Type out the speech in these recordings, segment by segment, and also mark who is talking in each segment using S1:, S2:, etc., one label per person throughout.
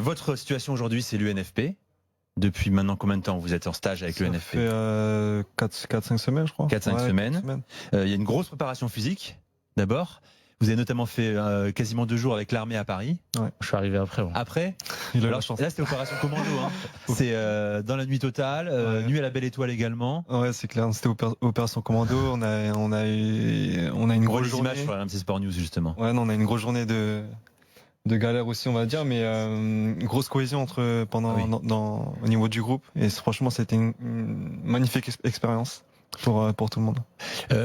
S1: Votre situation aujourd'hui, c'est l'UNFP. Depuis maintenant combien de temps vous êtes en stage avec l'UNFP?
S2: Ça fait 4-5 semaines, je crois.
S1: 4-5 semaines. Il y a une grosse préparation physique, d'abord. Vous avez notamment fait quasiment 2 jours avec l'armée à Paris.
S3: Ouais. Je suis arrivé après. Ouais.
S1: Après,
S2: il a
S1: alors,
S2: la chance.
S1: là c'était opération commando. Hein. C'est dans la nuit totale, nuit à la Belle Étoile également.
S2: Ouais, c'est clair. C'était opération commando. On a une grosse journée.
S1: Images sur RMC Sport News justement.
S2: Ouais, non, on a une grosse journée de galère aussi, on va dire, mais une grosse cohésion au niveau du groupe. Et franchement, c'était une magnifique expérience pour tout le monde.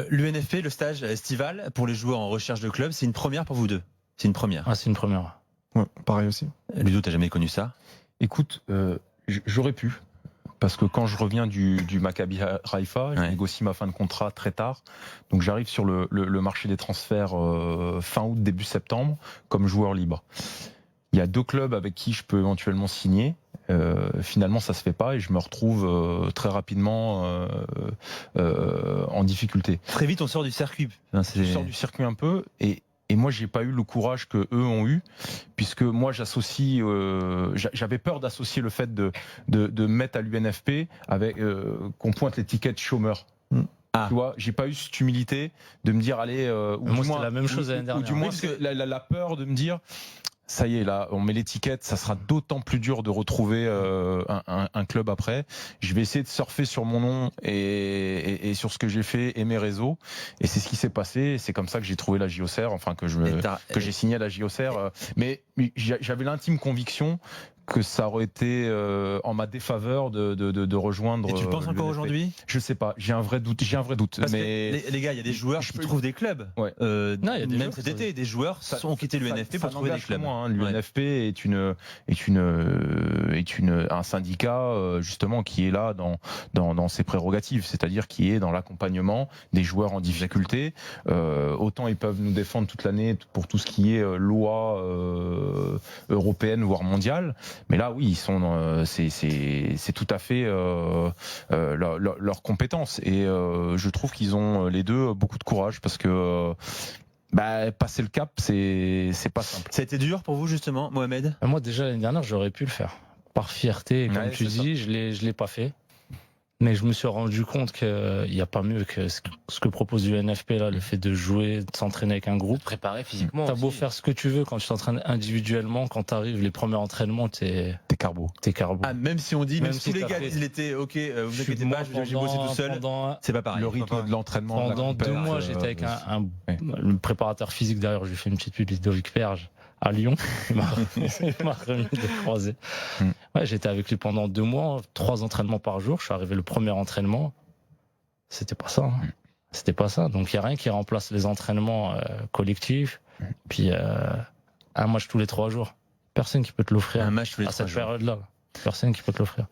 S1: L'UNFP, le stage estival pour les joueurs en recherche de club, c'est une première pour vous deux. C'est une première.
S3: Ah, c'est une première.
S2: Ouais, pareil aussi.
S1: Ludo, t'as jamais connu ça?
S4: Écoute, j'aurais pu. Parce que quand je reviens du Maccabi Haïfa, je négocie ma fin de contrat très tard. Donc j'arrive sur le marché des transferts fin août, début septembre, comme joueur libre. Il y a 2 clubs avec qui je peux éventuellement signer. Finalement, ça se fait pas et je me retrouve très rapidement en difficulté.
S1: Très vite, on sort du circuit.
S4: On sort du circuit un peu et moi, j'ai pas eu le courage que eux ont eu, puisque moi, j'avais peur d'associer le fait de mettre à l'UNFP avec qu'on pointe l'étiquette chômeur. Tu vois, j'ai pas eu cette humilité de me dire allez, ou
S3: moi,
S4: du moins
S3: la même chose l'année dernière.
S4: Ou du moins, la peur de me dire. Ça y est, là, on met l'étiquette, ça sera d'autant plus dur de retrouver un club après. Je vais essayer de surfer sur mon nom et sur ce que j'ai fait et mes réseaux. Et c'est ce qui s'est passé. C'est comme ça que j'ai trouvé la JOCR, enfin que j'ai signé à la JOCR. Mais j'avais l'intime conviction que ça aurait été en ma défaveur de rejoindre.
S1: Et tu le penses encore aujourd'hui?
S4: Je sais pas, j'ai un vrai doute.
S1: Parce
S4: mais
S1: que les gars, il y a des joueurs qui trouvent des clubs.
S4: Ouais.
S1: Même cet été, des joueurs ont quitté l'UNFP pour trouver des clubs.
S4: L'UNFP est un syndicat justement qui est là dans ses prérogatives, c'est-à-dire qui est dans l'accompagnement des joueurs en difficulté. Autant ils peuvent nous défendre toute l'année pour tout ce qui est loi européenne voire mondiale. Mais là, oui, ils sont, c'est tout à fait leur compétence. Et je trouve qu'ils ont les deux beaucoup de courage parce que passer le cap, c'est pas simple.
S1: Ça a été dur pour vous justement, Mohamed?
S3: Moi, déjà l'année dernière, j'aurais pu le faire par fierté. Comme tu dis, je l'ai pas fait. Mais je me suis rendu compte qu'il n'y a pas mieux que ce que propose l'UNFP là, le fait de jouer, de s'entraîner avec un groupe.
S5: Préparer physiquement.
S3: T'as beau faire ce que tu veux, quand tu t'entraînes individuellement, quand t'arrives les premiers entraînements, t'es carbo.
S1: Ah, même si on dit, même si tous les gars disent l'été, ok, vous inquiétez pas, j'ai bossé tout seul, c'est pas pareil.
S4: Le rythme de l'entraînement.
S3: Pendant 2 mois, j'étais avec le préparateur physique d'ailleurs, je lui ai fait une petite pub, Ludovic Perge, à Lyon. Il m'a remis des croisés. Ouais, j'étais avec lui pendant 2 mois, 3 entraînements par jour. Je suis arrivé le premier entraînement. C'était pas ça. C'était pas ça. Donc il n'y a rien qui remplace les entraînements collectifs. Puis un match tous les 3 jours. Personne qui peut te l'offrir.
S1: Un match tous les
S3: à
S1: 3
S3: cette
S1: jours.
S3: période-là. Personne qui peut te l'offrir.